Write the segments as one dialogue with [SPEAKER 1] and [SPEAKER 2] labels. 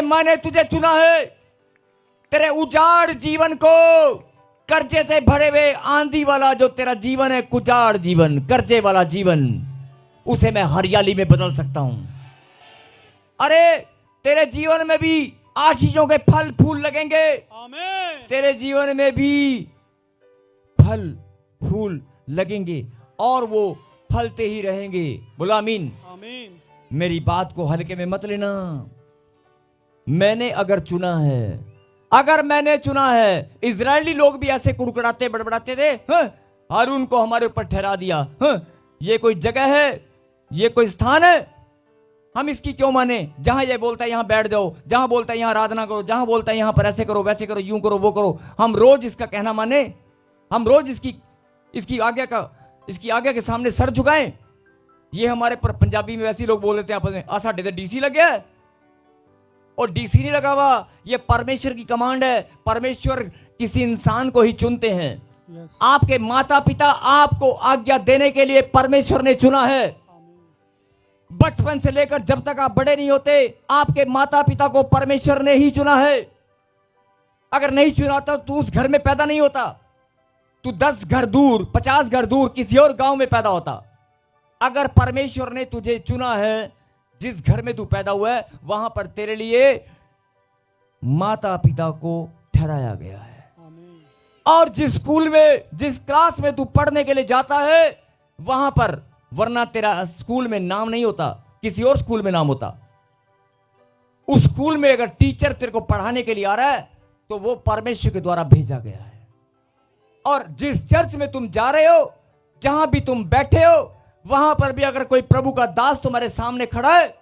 [SPEAKER 1] मैंने तुझे चुना है तेरे उजाड़ जीवन को, कर्जे से भरे हुए आंधी वाला जो तेरा जीवन है, कुजाड़ जीवन, कर्जे वाला जीवन, उसे मैं हरियाली में बदल सकता हूं। अरे तेरे जीवन में भी आशीषों के फल फूल लगेंगे,
[SPEAKER 2] आमीन।
[SPEAKER 1] तेरे जीवन में भी फल फूल लगेंगे और वो फलते ही रहेंगे। बोला आमीन।
[SPEAKER 2] आमीन।
[SPEAKER 1] मेरी बात को हल्के में मत लेना। मैंने अगर चुना है, अगर मैंने चुना है, इजरायली लोग भी ऐसे कुड़कुड़ाते बड़बड़ाते थे, हारून को हमारे ऊपर ठहरा दिया, ये कोई जगह है, ये कोई स्थान है, हम इसकी क्यों माने? जहां ये बोलता है यहां बैठ जाओ, जहां बोलता है यहां आराधना करो, जहां बोलता है यहां पर ऐसे करो, वैसे करो, यूं करो, वो करो, हम रोज इसका कहना माने, हम रोज इसकी आज्ञा के सामने सर झुकाएं। ये हमारे पर पंजाबी में वैसे लोग बोल देते हैं आपस में, साढ़े तो डीसी लग गया है, और डीसी नहीं लगा हुआ, ये परमेश्वर की कमांड है। परमेश्वर किसी इंसान को ही चुनते हैं।
[SPEAKER 2] यस।
[SPEAKER 1] आपके माता पिता आपको आज्ञा देने के लिए परमेश्वर ने चुना है। बचपन से लेकर जब तक आप बड़े नहीं होते, आपके माता पिता को परमेश्वर ने ही चुना है। अगर नहीं चुना होता तो उस घर में पैदा नहीं होता, तू 10 घर दूर, 50 घर दूर किसी और गांव में पैदा होता। अगर परमेश्वर ने तुझे चुना है, जिस घर में तू पैदा हुआ है, वहां पर तेरे लिए माता पिता को ठहराया गया है।
[SPEAKER 2] आमीन।
[SPEAKER 1] और जिस स्कूल में, जिस क्लास में तू पढ़ने के लिए जाता है, वहां पर, वरना तेरा स्कूल में नाम नहीं होता, किसी और स्कूल में नाम होता। उस स्कूल में अगर टीचर तेरे को पढ़ाने के लिए आ रहा है, तो वो परमेश्वर के द्वारा भेजा गया है। और जिस चर्च में तुम जा रहे हो, जहां भी तुम बैठे हो, वहां पर भी अगर कोई प्रभु का दास तुम्हारे सामने खड़ा है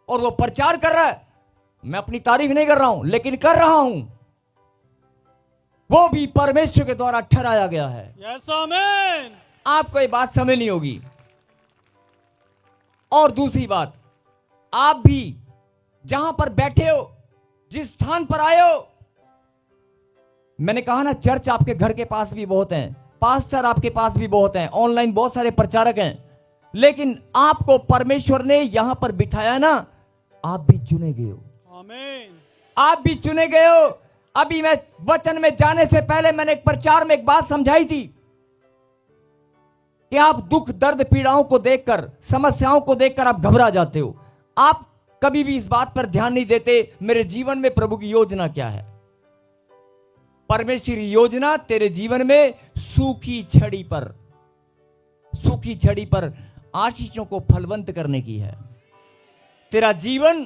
[SPEAKER 1] और वो प्रचार कर रहा है, मैं अपनी तारीफ नहीं कर रहा हूं, लेकिन कर रहा हूं, वो भी परमेश्वर के द्वारा ठहराया गया है।
[SPEAKER 2] यस। आमीन।
[SPEAKER 1] आपको ये बात समझ नहीं होगी। और दूसरी बात, आप भी जहां पर बैठे हो, जिस स्थान पर आए हो, मैंने कहा ना, चर्च आपके घर के पास भी बहुत हैं, पास्टर आपके पास भी बहुत हैं, ऑनलाइन बहुत सारे प्रचारक हैं, लेकिन आपको परमेश्वर ने यहां पर बिठाया ना, आप भी चुने गए हो।
[SPEAKER 2] आमीन।
[SPEAKER 1] आप भी चुने गए हो। अभी मैं वचन में जाने से पहले मैंने एक प्रचार में एक बात समझाई थी कि आप दुख दर्द पीड़ाओं को देखकर, समस्याओं को देखकर आप घबरा जाते हो। आप कभी भी इस बात पर ध्यान नहीं देते मेरे जीवन में प्रभु की योजना क्या है। परमेश्वर की योजना तेरे जीवन में सूखी छड़ी पर आशीषों को फलवंत करने की है। तेरा जीवन,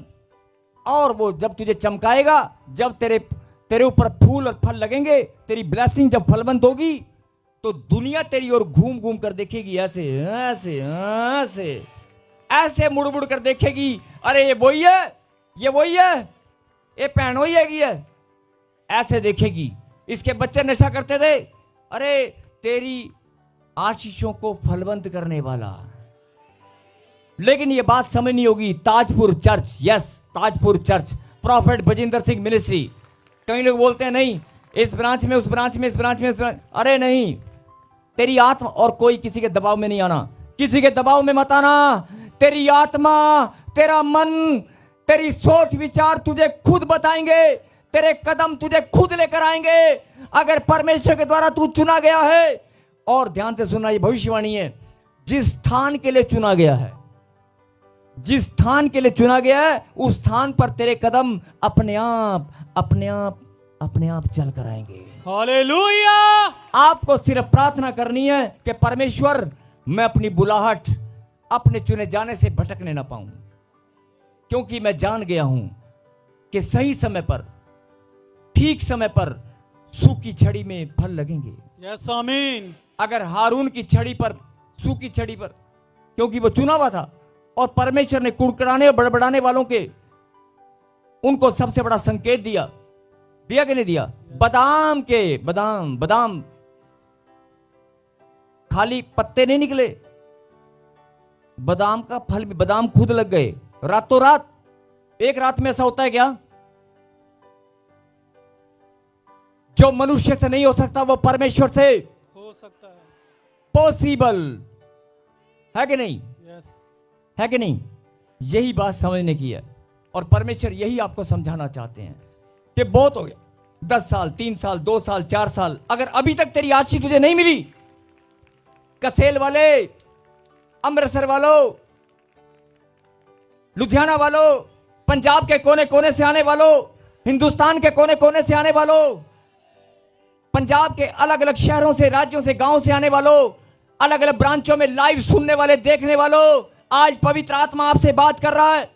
[SPEAKER 1] और वो जब तुझे चमकाएगा, जब तेरे ऊपर फूल और फल लगेंगे, तेरी ब्लेसिंग जब फलवंत होगी, तो दुनिया तेरी ओर घूम घूम कर देखेगी, ऐसे ऐसे ऐसे ऐसे मुड़ मुड़ कर देखेगी, अरे ये वही है, ये वही है, ये भैन वही है, ऐसे देखेगी। इसके बच्चे नशा करते थे, अरे तेरी आशीषों को फलवंत करने वाला। लेकिन ये बात समझ नहीं होगी। Tajpur church, yes, Tajpur church, prophet Bajinder Singh ministry. कई लोग बोलते हैं नहीं, इस ब्रांच में, उस ब्रांच में, इस ब्रांच में, इस ब्रांच। अरे नहीं, तेरी आत्मा, और कोई किसी के दबाव में नहीं आना, किसी के दबाव में मत आना। तेरी आत्मा, तेरा मन, तेरी सोच विचार तुझे खुद बताएंगे, तेरे कदम तुझे खुद लेकर आएंगे। अगर परमेश्वर के द्वारा तू चुना गया है, और ध्यान से सुनना, ये भविष्यवाणी है, जिस स्थान के लिए चुना गया है, जिस स्थान के लिए चुना गया है, उस स्थान पर तेरे कदम अपने आप चल कर आएंगे।
[SPEAKER 2] हालेलुया।
[SPEAKER 1] आपको सिर्फ प्रार्थना करनी है कि परमेश्वर, मैं अपनी बुलाहट अपने चुने जाने से भटकने ना पाऊं, क्योंकि मैं जान गया हूं कि सही समय पर, ठीक समय पर सूखी छड़ी में फल लगेंगे।
[SPEAKER 2] यस। आमीन।
[SPEAKER 1] अगर हारून की छड़ी पर, सूखी छड़ी पर, क्योंकि वो चुना हुआ था, और परमेश्वर ने कुड़कुड़ाने और बड़बड़ाने वालों के, उनको सबसे बड़ा संकेत दिया कि नहीं दिया? बादाम के, बादाम खाली पत्ते नहीं निकले, बादाम का फल भी, बादाम खुद लग गए रातों रात। एक रात में ऐसा होता है क्या? जो मनुष्य से नहीं हो सकता वो परमेश्वर से
[SPEAKER 2] हो सकता है।
[SPEAKER 1] पॉसिबल है कि नहीं?
[SPEAKER 2] यस।
[SPEAKER 1] है कि नहीं? यही बात समझने की है। और परमेश्वर यही आपको समझाना चाहते हैं कि बहुत हो गया, 10 साल, 3 साल, 2 साल, 4 साल, अगर अभी तक तेरी आशीष तुझे नहीं मिली, कसेल वाले, अमृतसर वालों, लुधियाना वालों, पंजाब के कोने कोने से आने वालों, हिंदुस्तान के कोने कोने से आने वालों, पंजाब के अलग अलग शहरों से, राज्यों से, गांवों से आने वालों, अलग अलग ब्रांचों में लाइव सुनने वाले, देखने वालों, आज पवित्र आत्मा आपसे बात कर रहा है।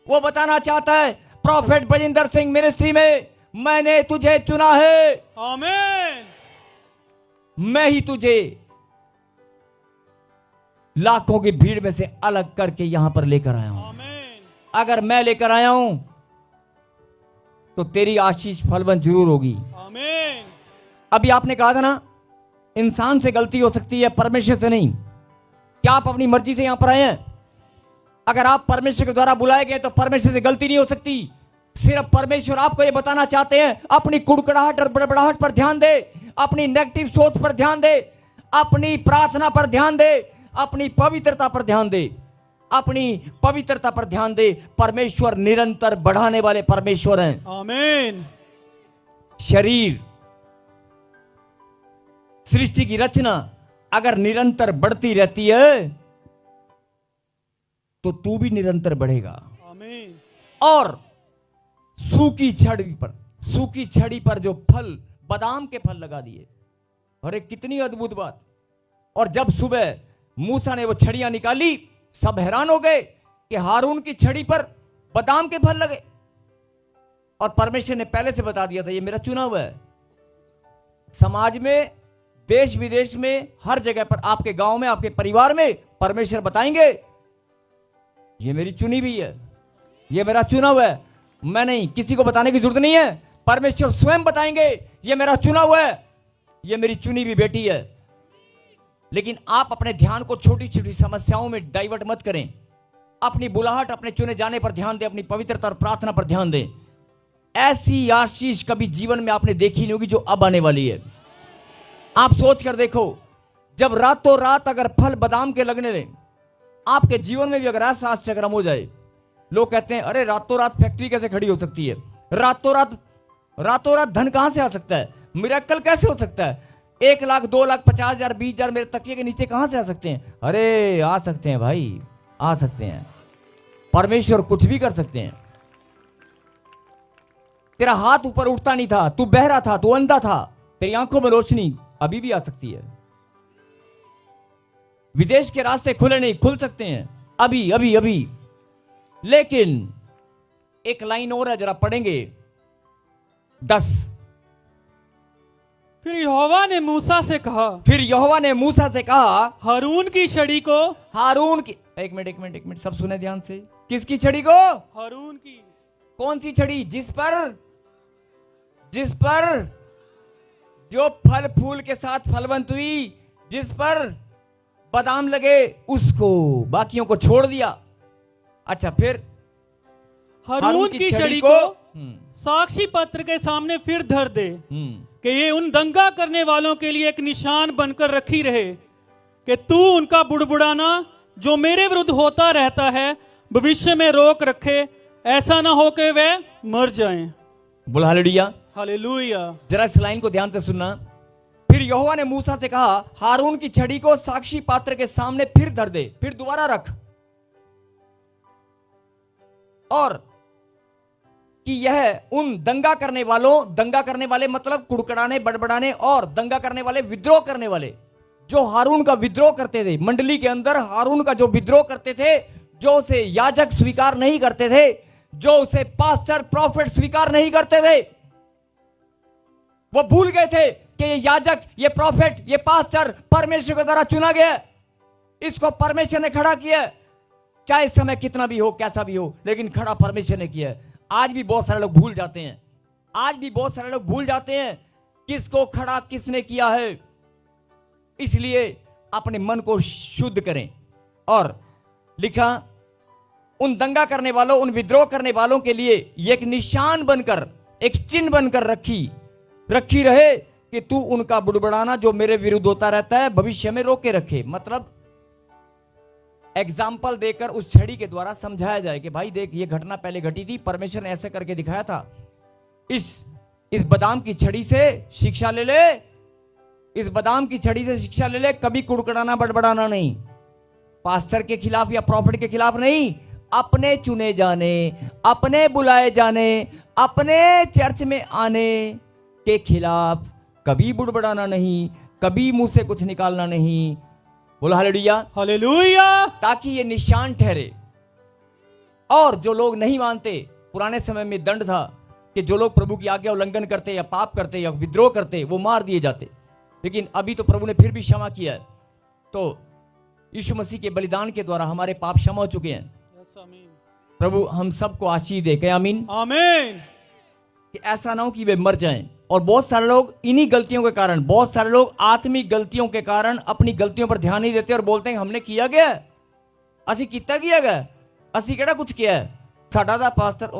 [SPEAKER 1] वो बताना चाहता है, प्रॉफेट बजिंदर सिंह मिनिस्ट्री में मैंने तुझे चुना है।
[SPEAKER 2] आमीन।
[SPEAKER 1] मैं ही तुझे लाखों की भीड़ में से अलग करके यहां पर लेकर आया हूं।
[SPEAKER 2] आमीन।
[SPEAKER 1] अगर मैं लेकर आया हूं तो तेरी आशीष फलवंत जरूर होगी।
[SPEAKER 2] आमीन।
[SPEAKER 1] अभी आपने कहा था ना, इंसान से गलती हो सकती है, परमेश्वर से नहीं। क्या आप अपनी मर्जी से यहां पर आए हैं? अगर आप परमेश्वर के द्वारा बुलाए गए तो परमेश्वर से गलती नहीं हो सकती। सिर्फ परमेश्वर आपको यह बताना चाहते हैं, अपनी कुड़कुड़ाहट और बड़बड़ाहट पर ध्यान दे, अपनी नेगेटिव सोच पर ध्यान दे, अपनी प्रार्थना पर ध्यान दे, अपनी पवित्रता पर ध्यान दे, अपनी पवित्रता पर ध्यान दे। परमेश्वर निरंतर बढ़ाने वाले परमेश्वर हैं।
[SPEAKER 2] आमीन।
[SPEAKER 1] शरीर, सृष्टि की रचना अगर निरंतर बढ़ती रहती है तो तू भी निरंतर बढ़ेगा।
[SPEAKER 2] आमीन।
[SPEAKER 1] और सूखी छड़ी पर जो फल, बादाम के फल लगा दिए। अरे कितनी अद्भुत बात। और जब सुबह मूसा ने वो छड़ियां निकाली, सब हैरान हो गए कि हारून की छड़ी पर बादाम के फल लगे। और परमेश्वर ने पहले से बता दिया था, ये मेरा चुना हुआ है। समाज में, देश विदेश में, हर जगह पर, आपके गांव में, आपके परिवार में परमेश्वर बताएंगे, ये मेरी चुनी हुई है, ये मेरा चुना हुआ है। मैं नहीं, किसी को बताने की जरूरत नहीं है। परमेश्वर स्वयं बताएंगे, ये मेरा चुना हुआ है, ये मेरी चुनी हुई बेटी है। लेकिन आप अपने ध्यान को छोटी छोटी समस्याओं में डाइवर्ट मत करें। अपनी बुलाहट, अपने चुने जाने पर ध्यान दें, अपनी पवित्रता और प्रार्थना पर ध्यान दें। ऐसी आशीष कभी जीवन में आपने देखी नहीं होगी जो अब आने वाली है। आप सोच कर देखो, जब रातों रात अगर फल बादाम के लगने लगे, आपके जीवन में भी अगर ऐसा आश्चर्य हो जाए, लोग कहते हैं अरे रातों रात फैक्ट्री कैसे खड़ी हो सकती है, रातों रात धन कहां से आ सकता है, मिरेकल कैसे हो सकता है, 1 लाख, 2 लाख, 50,000, 20,000 मेरे तकिए के नीचे कहां से आ सकते हैं? अरे आ सकते हैं भाई, आ सकते हैं। परमेश्वर कुछ भी कर सकते हैं। तेरा हाथ ऊपर उठता नहीं था, तू बहरा था, तू अंधा था, तेरी आंखों में रोशनी अभी भी आ सकती है। विदेश के रास्ते खुले नहीं, खुल सकते हैं अभी अभी अभी। लेकिन एक लाइन और है, जरा पढ़ेंगे 10।
[SPEAKER 2] फिर यहोवा ने मूसा से कहा, हारून की छड़ी को,
[SPEAKER 1] हारून की, एक मिनट, सब सुने ध्यान से। किसकी छड़ी को?
[SPEAKER 2] हारून की।
[SPEAKER 1] कौन सी छड़ी? जिस पर जो फल फूल के साथ फलवंत हुई, जिस पर बादाम लगे, उसको, बाकियों को छोड़ दिया। अच्छा, फिर
[SPEAKER 2] हारून की छड़ी को साक्षी पत्र के सामने फिर धर दे कि ये उन दंगा करने वालों के लिए एक निशान बनकर रखी रहे कि तू उनका बुड़बुड़ाना जो मेरे विरुद्ध होता रहता है भविष्य में रोक रखे, ऐसा ना हो कि वे मर जाएं।
[SPEAKER 1] बोल हालेलुया।
[SPEAKER 2] हालेलुया।
[SPEAKER 1] जरा इस लाइन को ध्यान से सुनना। फिर यहोवा ने मूसा से कहा, हारून की छड़ी को साक्षी पात्र के सामने फिर धर दे, फिर दोबारा रख, और कि यह उन दंगा करने वाले मतलब कुड़कड़ाने, बड़बड़ाने और दंगा करने वाले, विद्रोह करने वाले, जो हारून का विद्रोह करते थे, मंडली के अंदर हारून का जो विद्रोह करते थे, जो उसे याजक स्वीकार नहीं करते थे, जो उसे पास्टर, प्रॉफिट स्वीकार नहीं करते थे, वो भूल गए थे कि ये याजक, ये प्रॉफिट, ये पास्टर परमेश्वर के द्वारा चुना गया, इसको परमेश्वर ने खड़ा किया, चाहे समय कितना भी हो, कैसा भी हो, लेकिन खड़ा परमेश्वर ने किया। आज भी बहुत सारे लोग भूल जाते हैं, किसको खड़ा किसने किया है। इसलिए अपने मन को शुद्ध करें। और लिखा, उन दंगा करने वालों, उन विद्रोह करने वालों के लिए ये एक निशान बनकर, एक चिन्ह बनकर रखी रहे कि तू उनका बुड़बुड़ाना जो मेरे विरुद्ध होता रहता है भविष्य में रोके रखे। मतलब एग्जाम्पल देकर उस छड़ी के द्वारा समझाया जाए कि भाई देख, ये घटना पहले घटी थी, परमेश्वर ने ऐसे करके दिखाया था। इस बादाम की छड़ी से शिक्षा ले ले, इस बादाम की छड़ी से शिक्षा ले ले। कभी कुड़कुड़ाना बड़बड़ाना नहीं, पास्टर के खिलाफ या प्रॉफिट के खिलाफ नहीं, अपने चुने जाने, अपने बुलाए जाने, अपने चर्च में आने के खिलाफ कभी बुड़बड़ाना नहीं, कभी मुंह से कुछ निकालना नहीं। बोलो हालेलुया,
[SPEAKER 2] हालेलुया।
[SPEAKER 1] ताकि ये निशान ठहरे। और जो लोग नहीं मानते, पुराने समय में दंड था कि जो लोग प्रभु की आज्ञा उल्लंघन करते या पाप करते या विद्रोह करते वो मार दिए जाते, लेकिन अभी तो प्रभु ने फिर भी क्षमा किया है। तो यीशु मसीह के बलिदान के द्वारा हमारे पाप क्षमा हो चुके हैं। प्रभु हम सबको आशीष दे, क्या आमीन
[SPEAKER 2] आमीन।
[SPEAKER 1] कि ऐसा ना हो कि वे मर जाएं। और बहुत सारे लोग इन्हीं गलतियों के कारण, बहुत सारे लोग आत्मिक गलतियों के कारण अपनी गलतियों पर ध्यान नहीं देते और बोलते हैं हमने किया गया, असी कितना किया गया, असी केड़ा कुछ किया है, साडा दा पास्टर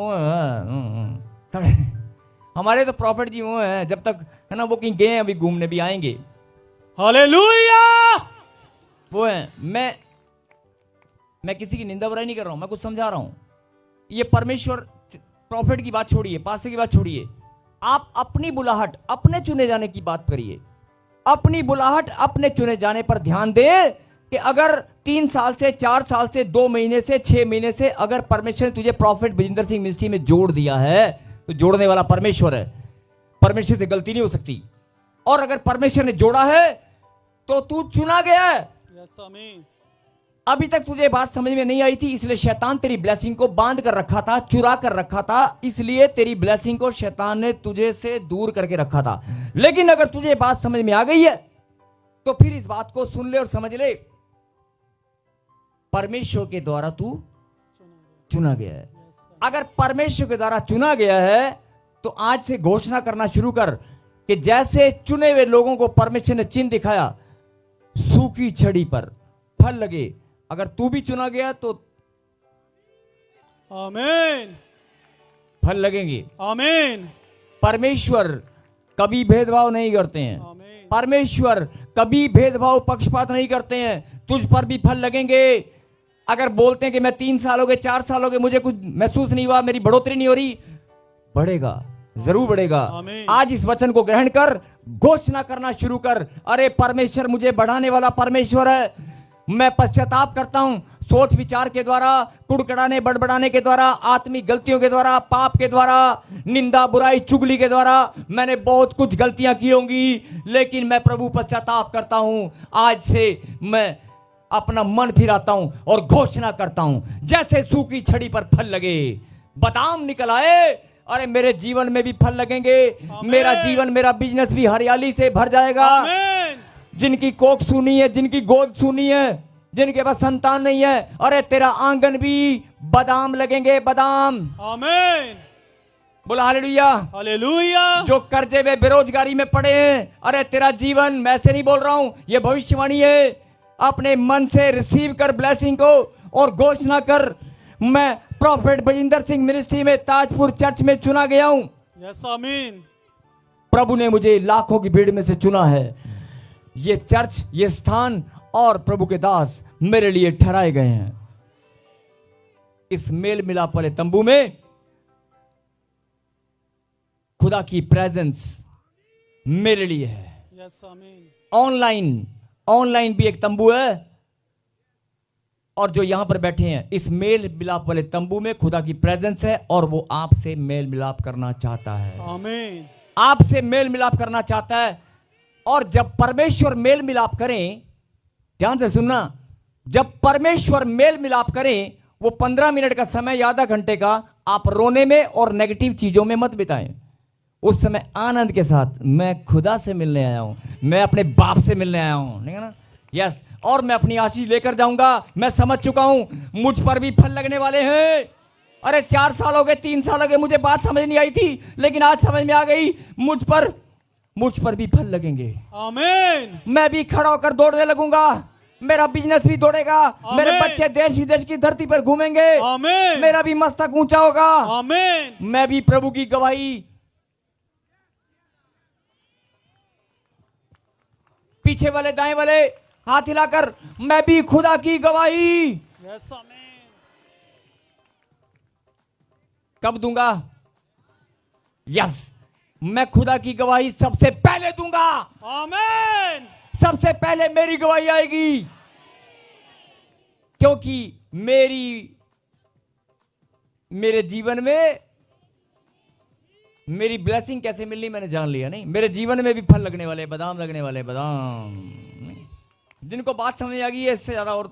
[SPEAKER 1] हमारे तो प्रॉफिट जी वो है, जब तक है ना वो कहीं गए हैं, अभी घूमने भी आएंगे।
[SPEAKER 2] हालेलुया।
[SPEAKER 1] वो है, मैं किसी की निंदा बुराई नहीं कर रहा हूं, मैं कुछ समझा रहा हूं। ये परमेश्वर, प्रॉफिट की बात छोड़िए, पास्टर की बात छोड़िए, आप अपनी बुलाहट, अपने चुने जाने की बात करिए। अपनी बुलाहट, अपने चुने जाने पर ध्यान दे कि अगर 3 साल से, 4 साल से, 2 महीने से, 6 महीने से अगर परमेश्वर ने तुझे प्रॉफिट बजिंदर सिंह मिनिस्ट्री में जोड़ दिया है तो जोड़ने वाला परमेश्वर है, परमेश्वर से गलती नहीं हो सकती। और अगर परमेश्वर ने जोड़ा है तो तू चुना गया है। अभी तक तुझे बात समझ में नहीं आई थी, इसलिए शैतान तेरी ब्लेसिंग को बांध कर रखा था, चुरा कर रखा था, इसलिए तेरी ब्लेसिंग को शैतान ने तुझे से दूर करके रखा था। लेकिन अगर तुझे बात समझ में आ गई है तो फिर इस बात को सुन ले और समझ ले, परमेश्वर के द्वारा तू चुना गया है। अगर परमेश्वर के द्वारा चुना गया है तो आज से घोषणा करना शुरू कर कि जैसे चुने हुए लोगों को परमेश्वर ने चिन्ह दिखाया, सूखी छड़ी पर फल लगे। अगर तू भी चुना गया तो
[SPEAKER 2] आमीन,
[SPEAKER 1] फल लगेंगे।
[SPEAKER 2] आमीन।
[SPEAKER 1] परमेश्वर कभी भेदभाव नहीं करते हैं, परमेश्वर कभी भेदभाव, पक्षपात नहीं करते हैं। तुझ पर भी फल लगेंगे। अगर बोलते हैं कि मैं 3 साल हो गए, 4 साल हो गए, मुझे कुछ महसूस नहीं हुआ, मेरी बढ़ोतरी नहीं हो रही, बढ़ेगा, जरूर बढ़ेगा। आज इस वचन को ग्रहण कर, घोषणा करना शुरू कर, अरे परमेश्वर मुझे बढ़ाने वाला परमेश्वर है। मैं पश्चाताप करता हूं, सोच विचार के द्वारा, कुड़कड़ाने बड़बड़ाने के द्वारा, आत्मिक गलतियों के द्वारा, पाप के द्वारा, निंदा बुराई चुगली के द्वारा मैंने बहुत कुछ गलतियां की होंगी, लेकिन मैं प्रभु पश्चाताप करता हूं। आज से मैं अपना मन फिराता हूं और घोषणा करता हूं, जैसे सूखी छड़ी पर फल लगे, बादाम निकल आए, अरे मेरे जीवन में भी फल लगेंगे। मेरा जीवन, मेरा बिजनेस भी हरियाली से भर जाएगा। जिनकी कोख सुनी है, जिनकी गोद सुनी है, जिनके पास संतान नहीं है, अरे तेरा आंगन भी बादाम लगेंगे, बादाम।
[SPEAKER 2] आमीन।
[SPEAKER 1] बोला हालेलुया,
[SPEAKER 2] हालेलुया।
[SPEAKER 1] जो कर्जे में, बेरोजगारी में पड़े हैं, अरे तेरा जीवन, मैं ऐसे नहीं बोल रहा हूं, ये भविष्यवाणी है। अपने मन से रिसीव कर ब्लेसिंग को और घोषणा कर, मैं प्रॉफिट बजिंदर सिंह मिनिस्ट्री में ताजपुर चर्च में चुना गया हूं।
[SPEAKER 2] यस आमीन।
[SPEAKER 1] प्रभु ने मुझे लाखों की भीड़ में से चुना है। ये चर्च, ये स्थान और प्रभु के दास मेरे लिए ठहराए गए हैं। इस मेल मिलाप वाले तंबू में खुदा की प्रेजेंस मेरे लिए है।
[SPEAKER 2] यस आमीन।
[SPEAKER 1] ऑनलाइन भी एक तंबू है, और जो यहां पर बैठे हैं इस मेल मिलाप वाले तंबू में खुदा की प्रेजेंस है, और वो आपसे मेल मिलाप करना चाहता है।
[SPEAKER 2] आमीन।
[SPEAKER 1] आपसे मेल मिलाप करना चाहता है। और जब परमेश्वर मेल मिलाप करें, ध्यान से सुनना, जब परमेश्वर मेल मिलाप करें, वो 15 मिनट का समय या आधा घंटे का आप रोने में और नेगेटिव चीजों में मत बिताएं। उस समय आनंद के साथ, मैं खुदा से मिलने आया हूं, मैं अपने बाप से मिलने आया हूं, ठीक है ना, यस, और मैं अपनी आशीष लेकर जाऊंगा। मैं समझ चुका हूं मुझ पर भी फल लगने वाले हैं। अरे 4 साल हो गए, 3 साल हो गए, मुझे बात समझ नहीं आई थी, लेकिन आज समझ में आ गई, मुझ पर भी फल लगेंगे।
[SPEAKER 2] आमीन।
[SPEAKER 1] मैं भी खड़ा होकर दौड़ने लगूंगा, मेरा बिजनेस भी दौड़ेगा, मेरे बच्चे देश विदेश की धरती पर घूमेंगे,
[SPEAKER 2] आमीन।
[SPEAKER 1] मेरा भी मस्तक ऊंचा होगा,
[SPEAKER 2] आमीन।
[SPEAKER 1] मैं भी प्रभु की गवाही, पीछे वाले दाएं वाले हाथ हिलाकर, मैं भी खुदा की गवाही
[SPEAKER 2] यस आमीन।
[SPEAKER 1] कब दूंगा? यस, मैं खुदा की गवाही सबसे पहले दूंगा।
[SPEAKER 2] आमीन।
[SPEAKER 1] सबसे पहले मेरी गवाही आएगी, क्योंकि मेरे जीवन में मेरी ब्लेसिंग कैसे मिलनी मैंने जान लिया। नहीं, मेरे जीवन में भी फल लगने वाले, बादाम लगने वाले, बादाम। जिनको बात समझ आ गई है, इससे ज्यादा और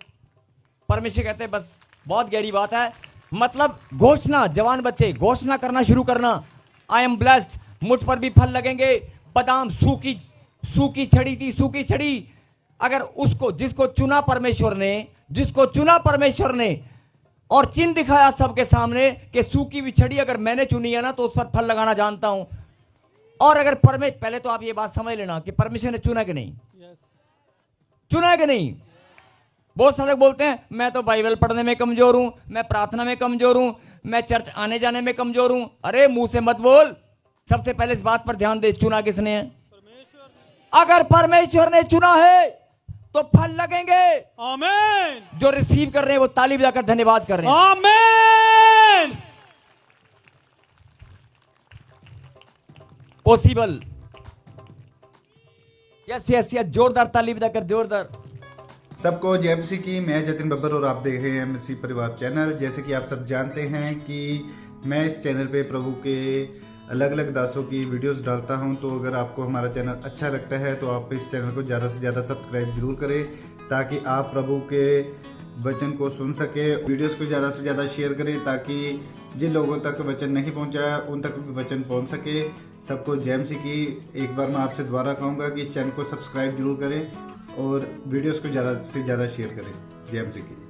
[SPEAKER 1] परमेश्वर कहते हैं बस बहुत गहरी बात है। मतलब घोषणा, जवान बच्चे घोषणा करना शुरू करना, आई एम ब्लेस्ड, मुझ पर भी फल लगेंगे। बादाम सूखी छड़ी थी, सूखी छड़ी, अगर उसको जिसको चुना परमेश्वर ने और चिन्ह दिखाया सबके सामने कि सूखी हुई छड़ी अगर मैंने चुनी है ना तो उस पर फल लगाना जानता हूं। और अगर पहले तो आप ये बात समझ लेना कि परमेश्वर ने चुना कि नहीं, चुना है कि नहीं। बहुत सारे लोग बोलते हैं मैं तो बाइबल पढ़ने में कमजोर हूं, मैं प्रार्थना में कमजोर हूं, मैं चर्च आने जाने में कमजोर हूं। अरे मुंह से मत बोल, सबसे पहले इस बात पर ध्यान दे, चुना किसने है? अगर परमेश्वर ने चुना है तो फल लगेंगे।
[SPEAKER 2] आमीन।
[SPEAKER 1] जो रिसीव कर रहे हैं वो ताली बजाकर धन्यवाद कर रहे हैं।
[SPEAKER 2] आमीन।
[SPEAKER 1] पॉसिबल। यस यस यस, जोरदार ताली बजाकर, जोरदार।
[SPEAKER 3] सबको जय मसीह की। मैं जतिन बब्बर और आप देख रहे हैं मसीह परिवार चैनल। जैसे कि आप सब जानते हैं कि मैं इस चैनल पे प्रभु के अलग अलग दासों की वीडियोस डालता हूं, तो अगर आपको हमारा चैनल अच्छा लगता है तो आप इस चैनल को ज़्यादा से ज़्यादा सब्सक्राइब जरूर करें, ताकि आप प्रभु के वचन को सुन सके। वीडियोस को ज़्यादा से ज़्यादा शेयर करें, ताकि जिन लोगों तक वचन नहीं पहुंचा उन तक भी वचन पहुंच सके। सबको जय मसीह की। एक बार मैं आपसे दोबारा कहूँगा कि इस चैनल को सब्सक्राइब जरूर करें और वीडियोस को ज़्यादा से ज़्यादा शेयर करें। जय मसीह की।